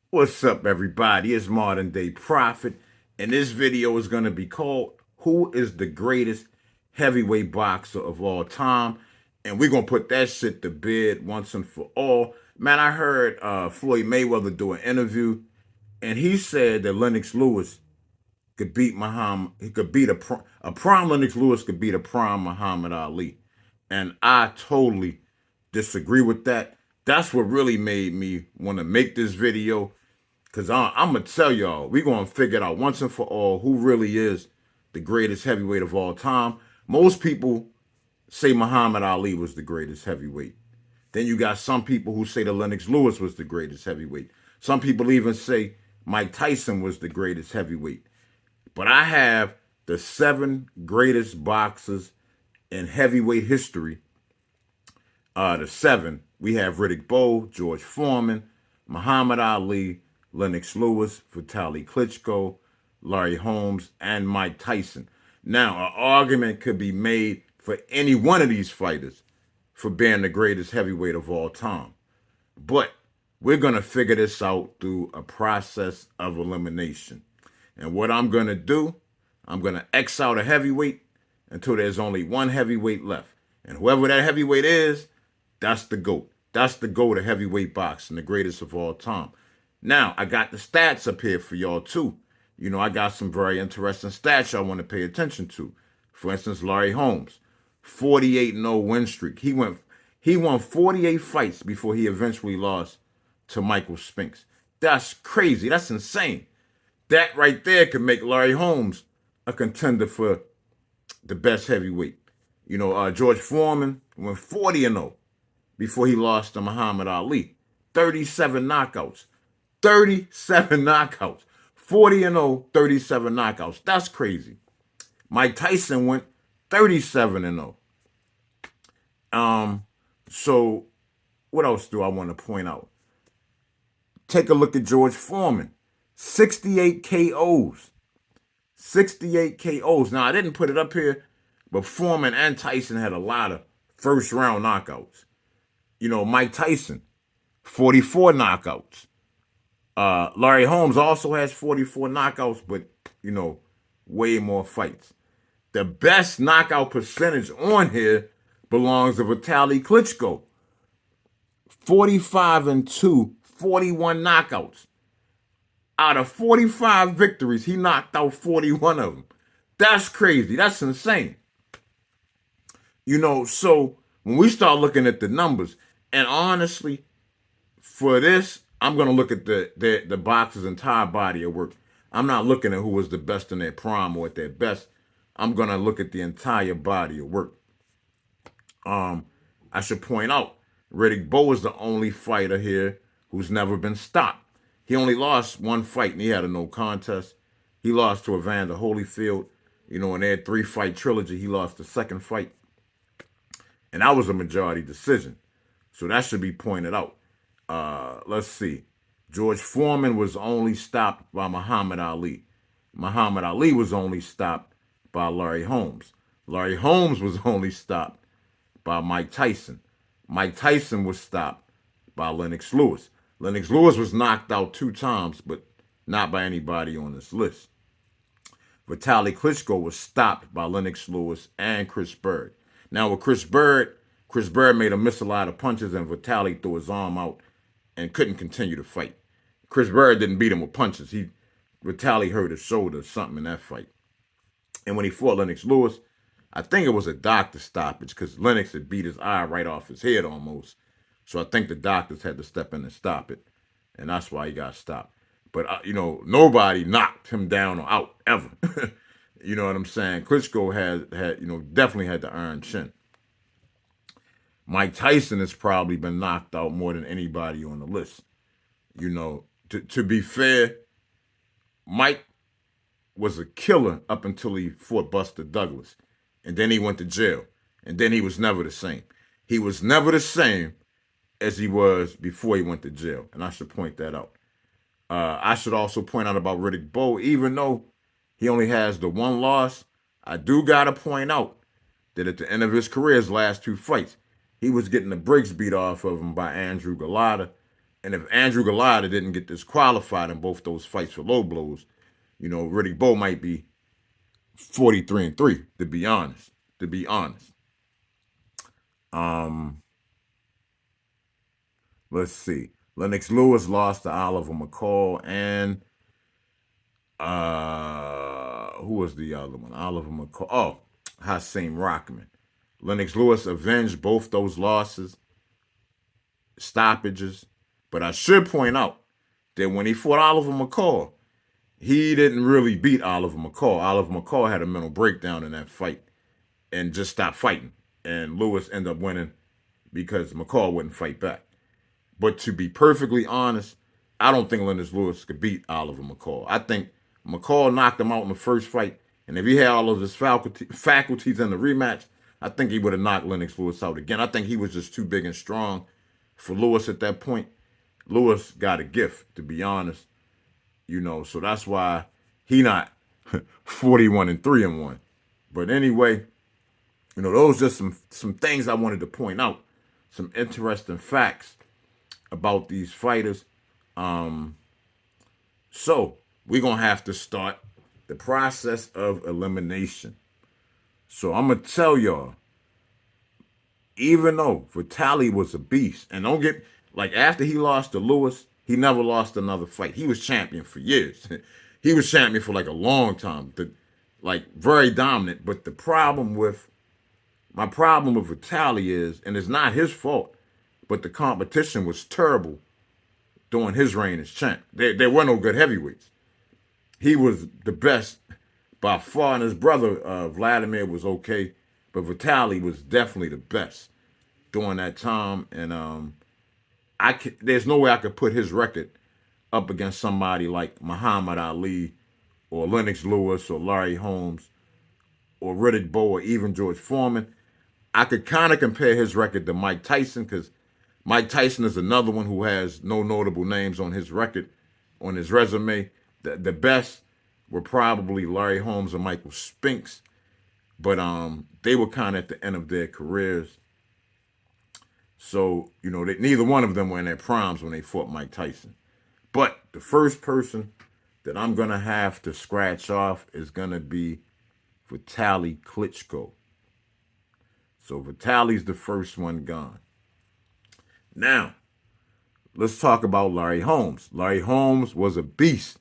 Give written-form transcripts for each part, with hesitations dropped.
What's up, everybody? It's Modern Day Prophet, and this video is going to be called Who is the Greatest Heavyweight Boxer of All Time? And we're going to put that shit to bed once and for all. Man, I heard Floyd Mayweather do an interview, and he said that Lennox Lewis could beat Muhammad. He could beat a prime Lennox Lewis could beat a prime Muhammad Ali. And I totally disagree with that. That's what really made me want to make this video. Because I'm going to tell y'all, we're going to figure it out once and for all who really is the greatest heavyweight of all time. Most people say Muhammad Ali was the greatest heavyweight. Then you got some people who say that Lennox Lewis was the greatest heavyweight. Some people even say Mike Tyson was the greatest heavyweight. But I have the 7 greatest boxers in heavyweight history. The 7, we have Riddick Bowe, George Foreman, Muhammad Ali, Lennox Lewis, Vitaly Klitschko, Larry Holmes, and Mike Tyson. Now, an argument could be made for any one of these fighters for being the greatest heavyweight of all time. But we're going to figure this out through a process of elimination. And what I'm going to do, I'm going to X out a heavyweight until there's only one heavyweight left. And whoever that heavyweight is, that's the GOAT. That's the GOAT of heavyweight boxing, the greatest of all time. Now, I got the stats up here for y'all too. You know, I got some very interesting stats y'all want to pay attention to. For instance, Larry Holmes, 48-0 win streak. He won 48 fights before he eventually lost to Michael Spinks. That's crazy. That's insane. That right there could make Larry Holmes a contender for the best heavyweight. You know, George Foreman went 40-0 before he lost to Muhammad Ali. 37 knockouts. 37 knockouts. 40-0, 37 knockouts. That's crazy. Mike Tyson went 37-0. So what else do I want to point out? Take a look at George Foreman. 68 KOs. 68 KOs. Now, I didn't put it up here, but Foreman and Tyson had a lot of first round knockouts. You know, Mike Tyson, 44 knockouts. Larry Holmes also has 44 knockouts, but, you know, way more fights. The best knockout percentage on here belongs to Vitaly Klitschko. 45-2, 41 knockouts. Out of 45 victories, he knocked out 41 of them. That's crazy. That's insane. You know, so when we start looking at the numbers, and honestly, for this, I'm going to look at the boxer's entire body of work. I'm not looking at who was the best in their prime or at their best. I'm going to look at the entire body of work. I should point out, Riddick Bowe is the only fighter here who's never been stopped. He only lost one fight, and he had a no contest. He lost to Evander Holyfield. You know, in their 3-fight trilogy, he lost the second fight. And that was a majority decision. So that should be pointed out. Let's see. George Foreman was only stopped by Muhammad Ali. Muhammad Ali was only stopped by Larry Holmes. Larry Holmes was only stopped by Mike Tyson. Mike Tyson was stopped by Lennox Lewis. Lennox Lewis was knocked out 2 times, but not by anybody on this list. Vitaly Klitschko was stopped by Lennox Lewis and Chris Bird. Now with Chris Bird made him miss a lot of punches, and Vitaly threw his arm out and couldn't continue to fight. Chris Bird didn't beat him with punches. Vitaly hurt his shoulder or something in that fight. And when he fought Lennox Lewis, I think it was a doctor stoppage because Lennox had beat his eye right off his head almost. So I think the doctors had to step in and stop it. And that's why he got stopped. But, you know, nobody knocked him down or out ever. You know what I'm saying? Klitschko had, you know, definitely had the iron chin. Mike Tyson has probably been knocked out more than anybody on the list. You know, to be fair, Mike was a killer up until he fought Buster Douglas. And then he went to jail. And then he was never the same. He was never the same as he was before he went to jail. And I should point that out. I should also point out about Riddick Bowe, even though he only has the 1 loss, I do got to point out that at the end of his career, his last 2 fights, he was getting the brakes beat off of him by Andrew Golota And if Andrew Galata didn't get disqualified in both those fights for low blows, you know, Riddick Bowe might be 43-3, to be honest. To be honest. Um, let's see. Lennox Lewis lost to Oliver McCall, and who was the other one? Oliver McCall. Oh, Hasim Rockman. Lennox Lewis avenged both those losses, stoppages. But I should point out that when he fought Oliver McCall, he didn't really beat Oliver McCall. Oliver McCall had a mental breakdown in that fight and just stopped fighting. And Lewis ended up winning because McCall wouldn't fight back. But to be perfectly honest, I don't think Lennox Lewis could beat Oliver McCall. I think McCall knocked him out in the first fight, and if he had all of his faculties in the rematch, I think he would have knocked Lennox Lewis out again. I think he was just too big and strong for Lewis at that point. Lewis got a gift, to be honest, you know, so that's why he not 41-3-1. But anyway, you know, those are just some things I wanted to point out, some interesting facts about these fighters. So we're gonna have to start the process of elimination. So I'm gonna tell y'all, even though Vitali was a beast, and don't get like after he lost to Lewis, he never lost another fight. He was champion for years. He was champion for like a long time, like very dominant. But my problem with Vitali is, and it's not his fault, but the competition was terrible during his reign as champ. There were no good heavyweights. He was the best by far, and his brother Vladimir was okay, but Vitali was definitely the best during that time. And there's no way I could put his record up against somebody like Muhammad Ali or Lennox Lewis or Larry Holmes or Riddick Bowe or even George Foreman. I could kind of compare his record to Mike Tyson because Mike Tyson is another one who has no notable names on his record, on his resume. The best were probably Larry Holmes and Michael Spinks, but they were kind of at the end of their careers. So, you know, neither one of them were in their primes when they fought Mike Tyson. But the first person that I'm going to have to scratch off is going to be Vitaly Klitschko. So Vitali's the first one gone. Now, let's talk about Larry Holmes. Larry Holmes was a beast,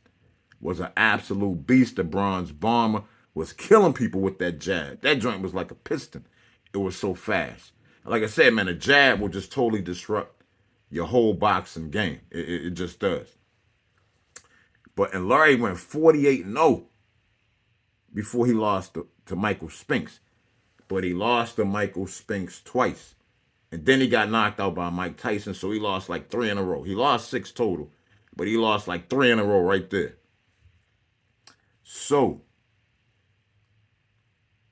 was an absolute beast. The bronze bomber was killing people with that jab. That joint was like a piston. It was so fast. Like I said, man, a jab will just totally disrupt your whole boxing game. It just does. And Larry went 48-0 before he lost to Michael Spinks. But he lost to Michael Spinks twice. And then he got knocked out by Mike Tyson, so he lost like 3 in a row. He lost 6 total, but he lost like 3 in a row right there. So,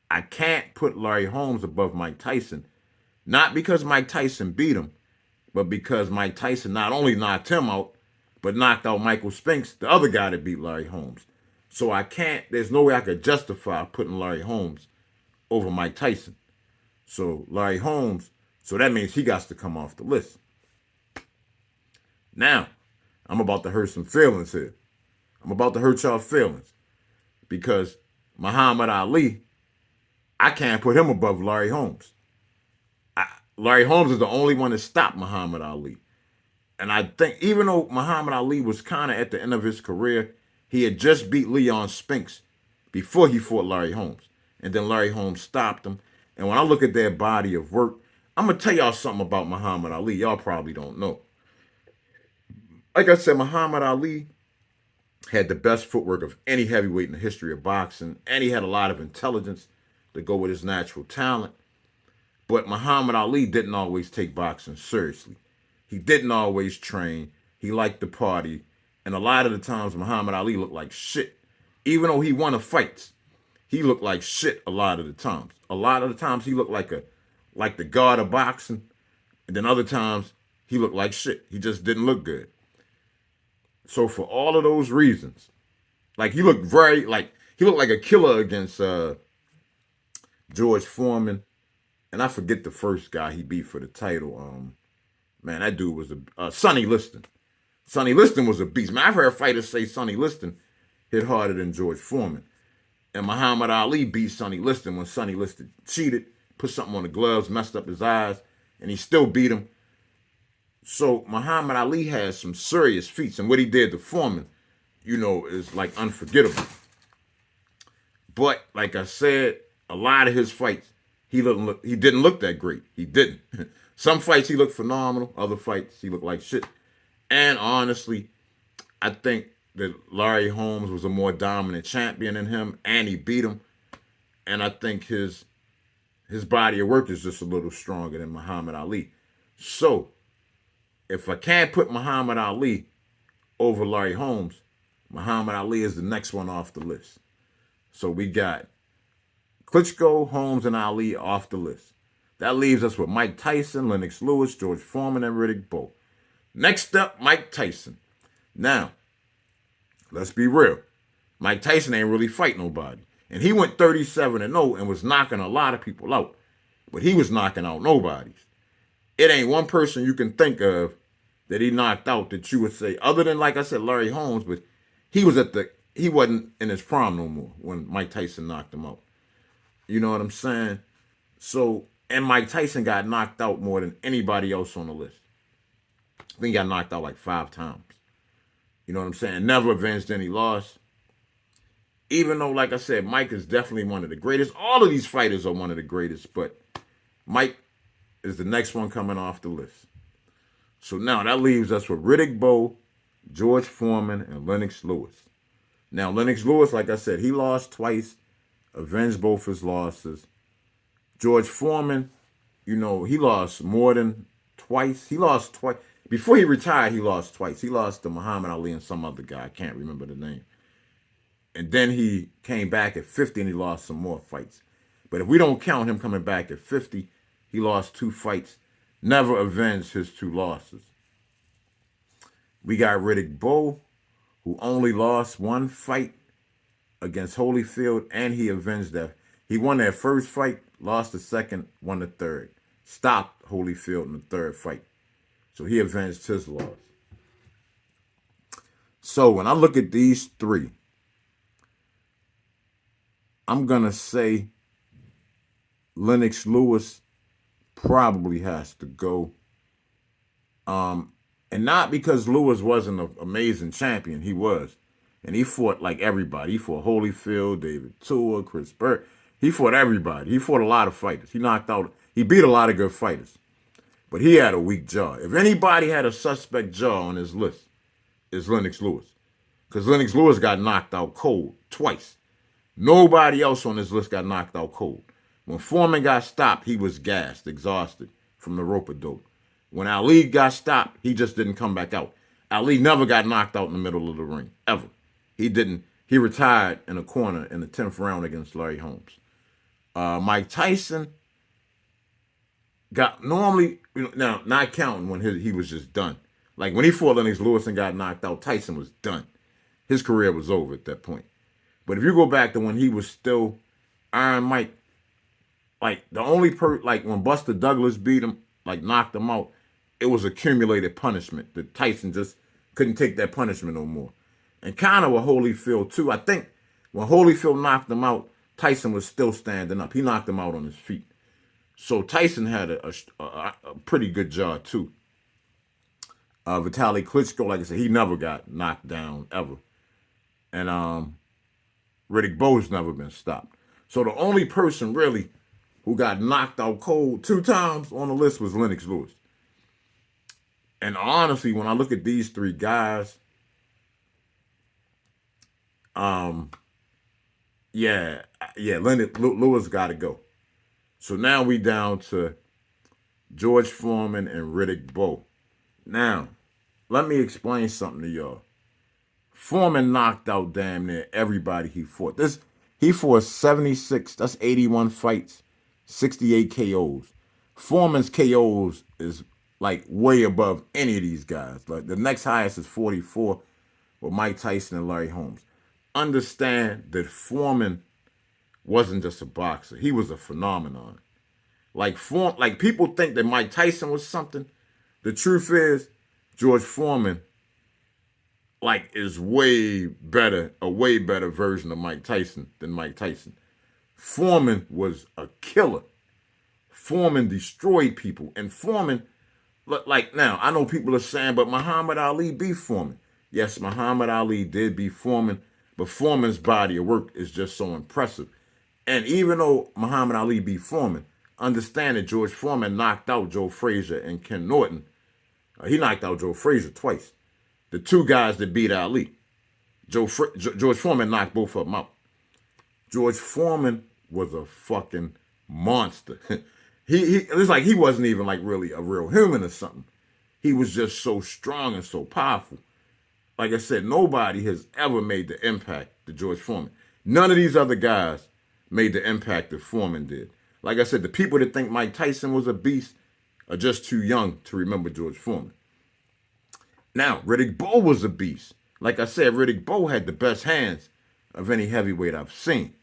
I can't put Larry Holmes above Mike Tyson. Not because Mike Tyson beat him, but because Mike Tyson not only knocked him out, but knocked out Michael Spinks, the other guy that beat Larry Holmes. So there's no way I could justify putting Larry Holmes over Mike Tyson. So Larry Holmes, so that means he got to come off the list. Now, I'm about to hurt some feelings here. I'm about to hurt y'all feelings because Muhammad Ali, I can't put him above Larry Holmes. Larry Holmes is the only one that stopped Muhammad Ali. And I think even though Muhammad Ali was kind of at the end of his career, he had just beat Leon Spinks before he fought Larry Holmes. And then Larry Holmes stopped him. And when I look at their body of work, I'm going to tell y'all something about Muhammad Ali y'all probably don't know. Like I said, Muhammad Ali had the best footwork of any heavyweight in the history of boxing, and he had a lot of intelligence to go with his natural talent. But Muhammad Ali didn't always take boxing seriously. He didn't always train. He liked to party. And a lot of the times, Muhammad Ali looked like shit. Even though he won the fights, he looked like shit a lot of the times. A lot of the times, he looked like the god of boxing. And then other times, he looked like shit. He just didn't look good. So for all of those reasons, like he looked like a killer against George Foreman. And I forget the first guy he beat for the title. Man, that dude was Sonny Liston. Sonny Liston was a beast. Man, I've heard fighters say Sonny Liston hit harder than George Foreman. And Muhammad Ali beat Sonny Liston when Sonny Liston cheated, put something on the gloves, messed up his eyes, and he still beat him. So Muhammad Ali has some serious feats, and what he did to Foreman, is like unforgettable. But like I said, a lot of his fights, he didn't look that great. He didn't. Some fights he looked phenomenal. Other fights he looked like shit. And honestly, I think that Larry Holmes was a more dominant champion than him, and he beat him. And I think his body of work is just a little stronger than Muhammad Ali. So, if I can't put Muhammad Ali over Larry Holmes, Muhammad Ali is the next one off the list. So we got Klitschko, Holmes, and Ali off the list. That leaves us with Mike Tyson, Lennox Lewis, George Foreman, and Riddick Bowe. Next up, Mike Tyson. Now, let's be real. Mike Tyson ain't really fight nobody. And he went 37-0 and was knocking a lot of people out. But he was knocking out nobodies. It ain't one person you can think of that he knocked out that you would say, other than, like I said, Larry Holmes, but he wasn't in his prime no more when Mike Tyson knocked him out. You know what I'm saying? So, and Mike Tyson got knocked out more than anybody else on the list. I think he got knocked out like 5 times. You know what I'm saying? Never avenged any loss. Even though, like I said, Mike is definitely one of the greatest. All of these fighters are one of the greatest, but Mike is the next one coming off the list. So now that leaves us with Riddick Bowe, George Foreman, and Lennox Lewis. Now, Lennox Lewis, like I said, he lost twice, avenged both his losses. George Foreman, he lost more than twice. He lost twice. Before he retired, he lost twice. He lost to Muhammad Ali and some other guy. I can't remember the name. And then he came back at 50 and he lost some more fights. But if we don't count him coming back at 50, he lost 2 fights. Never avenged his 2 losses. We got Riddick Bowe, who only lost 1 fight against Holyfield, and he avenged that. He won that first fight, lost the second, won the third. Stopped Holyfield in the third fight. So he avenged his loss. So when I look at these 3, I'm going to say Lennox Lewis probably has to go. And not because Lewis wasn't an amazing champion. He was. And he fought like everybody. He fought Holyfield, David Tua, Chris Burt. He fought everybody. He fought a lot of fighters. He beat a lot of good fighters. But he had a weak jaw. If anybody had a suspect jaw on his list, it's Lennox Lewis. Because Lennox Lewis got knocked out cold twice. Nobody else on his list got knocked out cold. When Foreman got stopped, he was gassed, exhausted from the rope-a-dope. When Ali got stopped, he just didn't come back out. Ali never got knocked out in the middle of the ring, ever. He didn't. He retired in a corner in the 10th round against Larry Holmes. Mike Tyson got normally, now not counting when he was just done. Like when he fought Lennox Lewis and got knocked out, Tyson was done. His career was over at that point. But if you go back to when he was still Iron Mike, like the only like when Buster Douglas beat him, like knocked him out, it was accumulated punishment. That Tyson just couldn't take that punishment no more. And kind of with Holyfield too. I think when Holyfield knocked him out, Tyson was still standing up. He knocked him out on his feet. So Tyson had a pretty good jaw too. Vitaly Klitschko, like I said, he never got knocked down ever. And Riddick Bowe's never been stopped. So the only person really who got knocked out cold 2 times on the list was Lennox Lewis. And honestly, when I look at these 3 guys, Lennox Lewis got to go. So now we down to George Foreman and Riddick Bowe. Now, let me explain something to y'all. Foreman knocked out damn near everybody he fought. He fought 76, that's 81 fights, 68 KOs. Foreman's KOs is like way above any of these guys. Like the next highest is 44 with Mike Tyson and Larry Holmes. Understand that Foreman wasn't just a boxer. He was a phenomenon. Like people think that Mike Tyson was something. The truth is, George Foreman like is way better, a way better version of Mike Tyson than Mike Tyson. Foreman was a killer. Foreman destroyed people. And Foreman, like now, I know people are saying, but Muhammad Ali beat Foreman. Yes, Muhammad Ali did beat Foreman, but Foreman's body of work is just so impressive. And even though Muhammad Ali beat Foreman, understand that George Foreman knocked out Joe Frazier and Ken Norton. He knocked out Joe Frazier twice. The two guys that beat Ali. George Foreman knocked both of them out. George Foreman was a fucking monster. It was like he wasn't even like really a real human or something. He was just so strong and so powerful. Like I said, nobody has ever made the impact that George Foreman. None of these other guys made the impact that Foreman did. Like I said, the people that think Mike Tyson was a beast are just too young to remember George Foreman. Now, Riddick Bowe was a beast. Like I said, Riddick Bowe had the best hands of any heavyweight I've seen.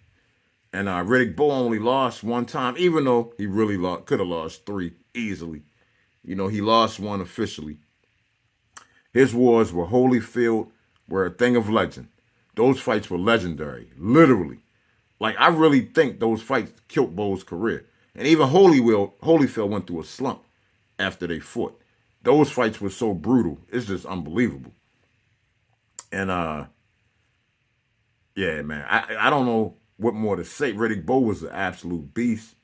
And Riddick Bowe only lost one time, even though he really could have lost 3 easily. You know, he lost one officially. His wars with Holyfield were a thing of legend. Those fights were legendary, literally. Like, I really think those fights killed Bowe's career. And even Holyfield went through a slump after they fought. Those fights were so brutal. It's just unbelievable. And, yeah, man, I don't know what more to say. Riddick Bowe was an absolute beast.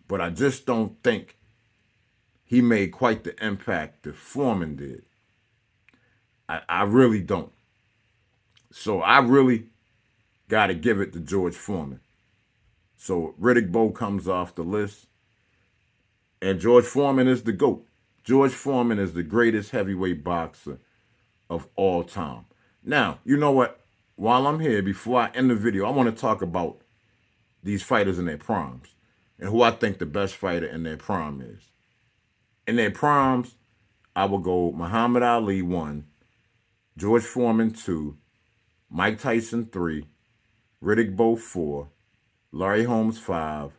But I just don't think he made quite the impact that Foreman did. I really don't. So I really got to give it to George Foreman. So Riddick Bowe comes off the list. And George Foreman is the GOAT. George Foreman is the greatest heavyweight boxer of all time. Now, you know what? While I'm here, before I end the video, I want to talk about these fighters in their primes and who I think the best fighter in their prime is. In their primes, I will go Muhammad Ali 1, George Foreman 2, Mike Tyson 3, Riddick Bowe 4, Larry Holmes 5,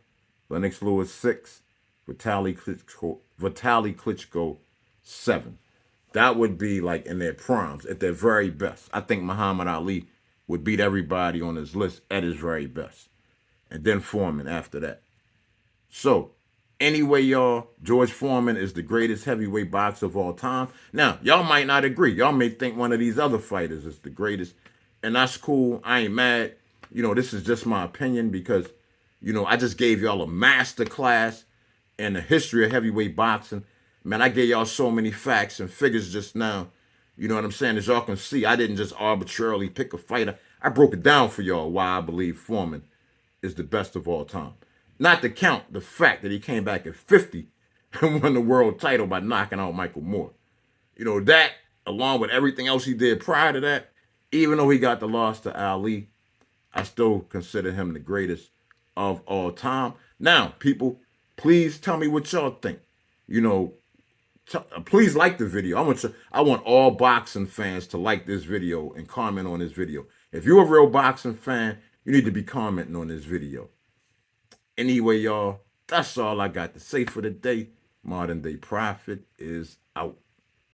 Lennox Lewis 6, Vitaly Klitschko 7. That would be like in their primes, at their very best. I think Muhammad Ali would beat everybody on his list at his very best. And then Foreman after that. So, anyway, y'all, George Foreman is the greatest heavyweight boxer of all time. Now, y'all might not agree. Y'all may think one of these other fighters is the greatest. And that's cool. I ain't mad. You know, this is just my opinion because, you know, I just gave y'all a master class in the history of heavyweight boxing. Man, I gave y'all so many facts and figures just now. You know what I'm saying? As y'all can see, I didn't just arbitrarily pick a fighter. I broke it down for y'all why I believe Foreman is the best of all time. Not to count the fact that he came back at 50 and won the world title by knocking out Michael Moore. You know, that, along with everything else he did prior to that, even though he got the loss to Ali, I still consider him the greatest of all time. Now, people, please tell me what y'all think. You know, please like the video. I want all boxing fans to like this video and comment on this video. If you're a real boxing fan, you need to be commenting on this video. Anyway, y'all, that's all I got to say for today. Modern Day Prophet is out.